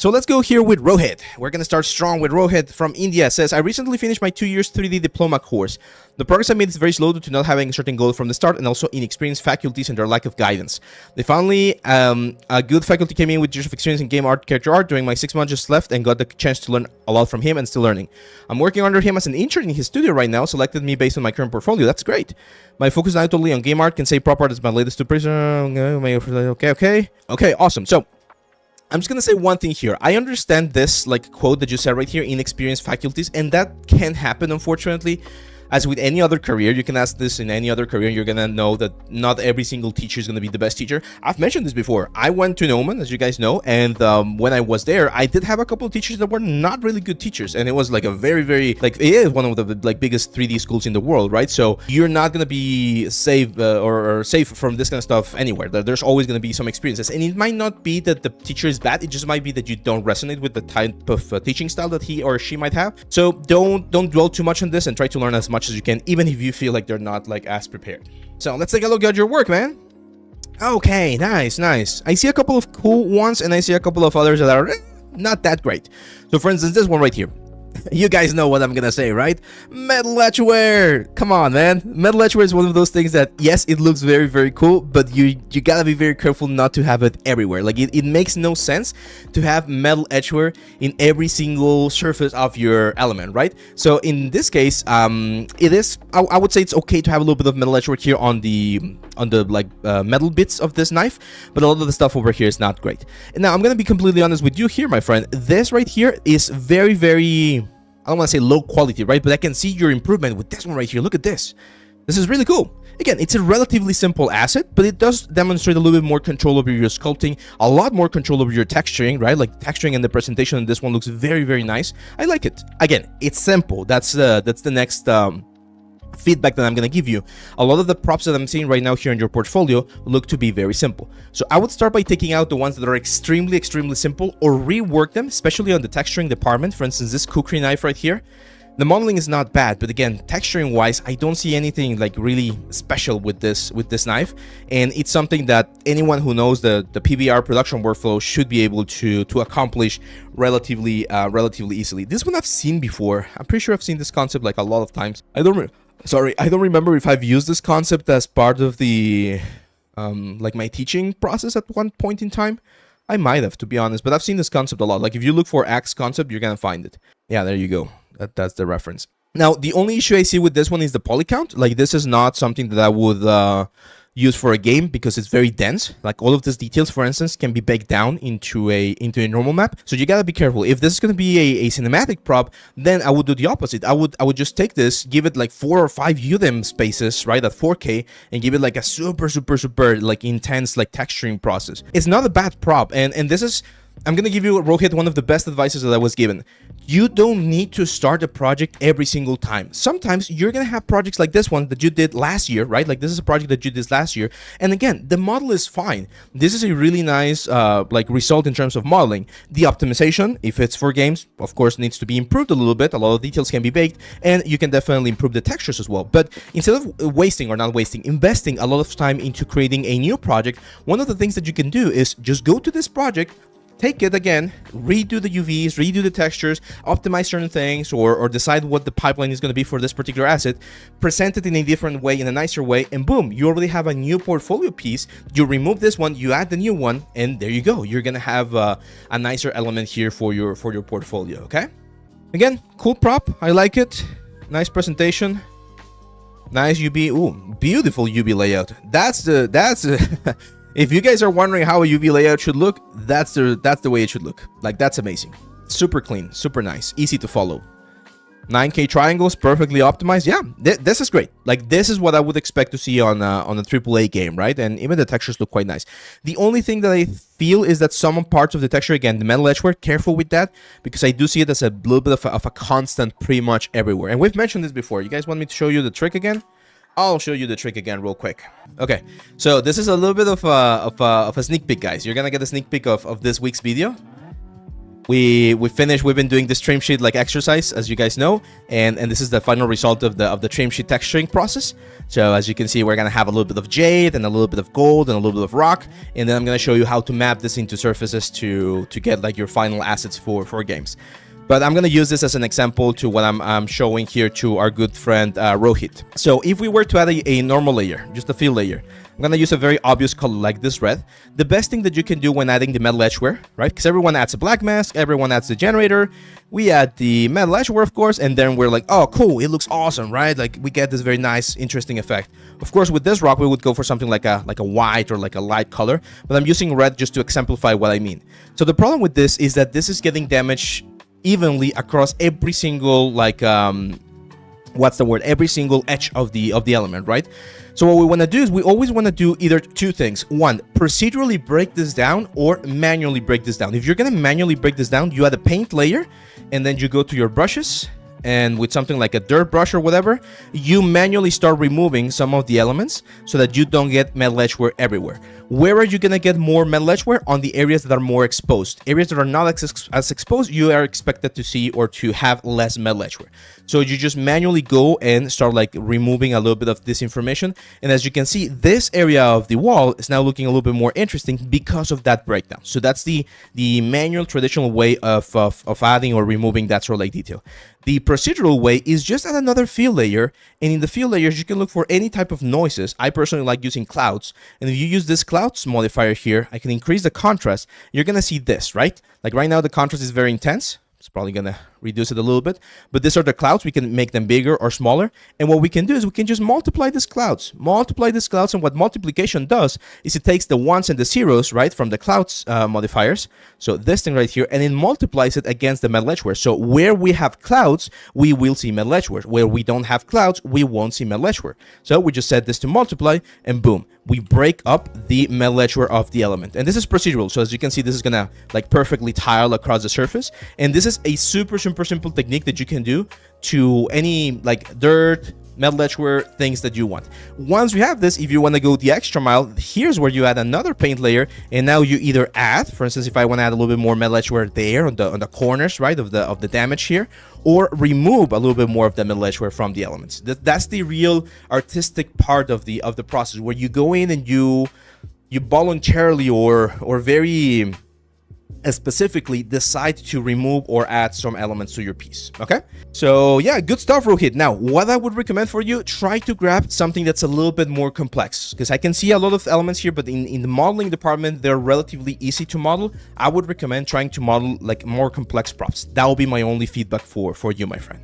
So let's go here with Rohit. We're gonna start strong with Rohit from India. Says, I recently finished my 2 years 3D diploma course. The progress I made is very slow due to not having a certain goal from the start and also inexperienced faculties and their lack of guidance. They finally, a good faculty came in with years of experience in game art, character art. During my 6 months just left and got the chance to learn a lot from him and still learning. I'm working under him as an intern in his studio right now, selected me based on my current portfolio. That's great. My focus is now totally on game art. Can say prop art is my latest to prison. Okay, awesome. So I'm just gonna say one thing here. I understand this like quote that you said right here, inexperienced faculties, and that can happen, unfortunately. As with any other career, you can ask this in any other career, you're gonna know that not every single teacher is gonna be the best teacher. I've mentioned this before. I went to Noman, as you guys know, and when I was there, I did have a couple of teachers that were not really good teachers, and it was like a very like, it is one of the like biggest 3D schools in the world, right? So you're not gonna be safe or safe from this kind of stuff anywhere. There's always gonna be some experiences, and it might not be that the teacher is bad. It just might be that you don't resonate with the type of teaching style that he or she might have. So don't dwell too much on this and try to learn as much as you can, even if you feel like they're not like as prepared. So let's take a look at your work, man. Okay, nice. I see a couple of cool ones and I see a couple of others that are not that great. So for instance, this one right here. You guys know what I'm gonna say, right? Metal etchware. Come on, man. Metal etchware is one of those things that, yes, it looks very cool, but you gotta be very careful not to have it everywhere. Like it makes no sense to have metal etchware in every single surface of your element, right? So in this case, it is, I would say it's okay to have a little bit of metal etchware here on the like metal bits of this knife, but a lot of the stuff over here is not great. And now I'm gonna be completely honest with you here, my friend. This right here is very, I don't want to say low quality, right? But I can see your improvement with this one right here. Look at this. This is really cool. Again, it's a relatively simple asset, but it does demonstrate a little bit more control over your sculpting, a lot more control over your texturing, right? Like texturing and the presentation in this one looks very nice. I like it. Again, it's simple. That's the next feedback that I'm going to give you. A lot of the props that I'm seeing right now here in your portfolio look to be very simple. So I would start by taking out the ones that are extremely simple or rework them, especially on the texturing department. For instance, this kukri knife right here. The modeling is not bad, but again, texturing wise, I don't see anything like really special with this knife, and it's something that anyone who knows the PBR production workflow should be able to accomplish relatively easily. This one I've seen before. I'm pretty sure I've seen this concept like a lot of times. I don't remember if I've used this concept as part of the like my teaching process at one point in time. I might have, to be honest, but I've seen this concept a lot. Like if you look for axe concept, you're gonna find it. Yeah, there you go. That's the reference. Now, the only issue I see with this one is the poly count. Like this is not something that I would use for a game because it's very dense. Like all of these details, for instance, can be baked down into a normal map. So you gotta be careful. If this is gonna be a cinematic prop, then I would do the opposite. I would just take this, give it like 4 or 5 UDEM spaces, right, at 4K, and give it like a super like intense like texturing process. It's not a bad prop, and this is, I'm gonna give you, Rohit, one of the best advices that I was given. You don't need to start a project every single time. Sometimes you're gonna have projects like this one that you did last year, right? Like this is a project that you did last year, and again, the model is fine. This is a really nice like result in terms of modeling. The optimization, if it's for games, of course, needs to be improved a little bit. A lot of details can be baked, and you can definitely improve the textures as well. But instead of wasting or not wasting, investing a lot of time into creating a new project, one of the things that you can do is just go to this project, take it again, redo the UVs, redo the textures, optimize certain things, or decide what the pipeline is going to be for this particular asset, present it in a different way, in a nicer way, and boom, you already have a new portfolio piece. You remove this one, you add the new one, and there you go. You're going to have a nicer element here for your portfolio, okay? Again, cool prop. I like it. Nice presentation. Nice UV. Ooh, beautiful UV layout. That's if you guys are wondering how a UV layout should look, that's the way it should look. Like, that's amazing. Super clean, super nice, easy to follow. 9K triangles, perfectly optimized. Yeah, this is great. Like, this is what I would expect to see on a AAA game, right? And even the textures look quite nice. The only thing that I feel is that some parts of the texture, again, the metal etchware, careful with that, because I do see it as a little bit of a constant pretty much everywhere. And we've mentioned this before. You guys want me to show you the trick again? I'll show you the trick again real quick. Okay, so this is a little bit of a sneak peek, guys. You're gonna get a sneak peek of this week's video. we finished. We've been doing this trim sheet like exercise, as you guys know, and this is the final result of the trim sheet texturing process. So as you can see, we're gonna have a little bit of jade and a little bit of gold and a little bit of rock, and then I'm gonna show you how to map this into surfaces to get like your final assets for games. But I'm gonna use this as an example to what I'm showing here to our good friend Rohit. So if we were to add a normal layer, just a fill layer, I'm gonna use a very obvious color like this red. The best thing that you can do when adding the metal edgeware, right? Because everyone adds a black mask, everyone adds the generator. We add the metal edgeware, of course, and then we're like, oh, cool, it looks awesome, right? Like we get this very nice, interesting effect. Of course, with this rock, we would go for something like a white or like a light color, but I'm using red just to exemplify what I mean. So the problem with this is that this is getting damage evenly across every single every single edge of the element, right? So what we want to do is we always want to do either two things. One, procedurally break this down or manually break this down. If you're going to manually break this down, you add a paint layer and then you go to your brushes, and with something like a dirt brush or whatever, you manually start removing some of the elements so that you don't get metal edgeware everywhere. Where are you gonna get more metal edgeware? On the areas that are more exposed. Areas that are not as exposed, you are expected to see or to have less metal edgeware. So you just manually go and start like removing a little bit of this information. And as you can see, this area of the wall is now looking a little bit more interesting because of that breakdown. So that's the manual traditional way of adding or removing that sort of like detail. The procedural way is just add another fill layer, and in the fill layers you can look for any type of noises. I personally like using clouds, and if you use this clouds modifier here, I can increase the contrast. You're gonna see this, right? Like right now the contrast is very intense. It's probably gonna reduce it a little bit, but these are the clouds. We can make them bigger or smaller, and what we can do is we can just multiply these clouds, and what multiplication does is it takes the ones and the zeros, right, from the clouds modifiers, so this thing right here, and it multiplies it against the metal edgeware. So where we have clouds, we will see metal edgeware. Where we don't have clouds, we won't see metal edgeware. So we just set this to multiply, and boom, we break up the metal edgeware of the element. And this is procedural, so as you can see, this is gonna like perfectly tile across the surface, and this is a super simple technique that you can do to any like dirt, metal edgeware, things that you want. Once you have this, if you want to go the extra mile, here's where you add another paint layer, and now you either add, for instance, if I want to add a little bit more metal edgeware there on the corners, right, of the damage here, or remove a little bit more of the metal edgeware from the elements. That's the real artistic part of the process, where you go in and you voluntarily or very specifically decide to remove or add some elements to your piece. Okay, so yeah, good stuff, Rohit. Now what I would recommend for you, try to grab something that's a little bit more complex, because I can see a lot of elements here, but in the modeling department they're relatively easy to model. I would recommend trying to model like more complex props. That will be my only feedback for you, my friend.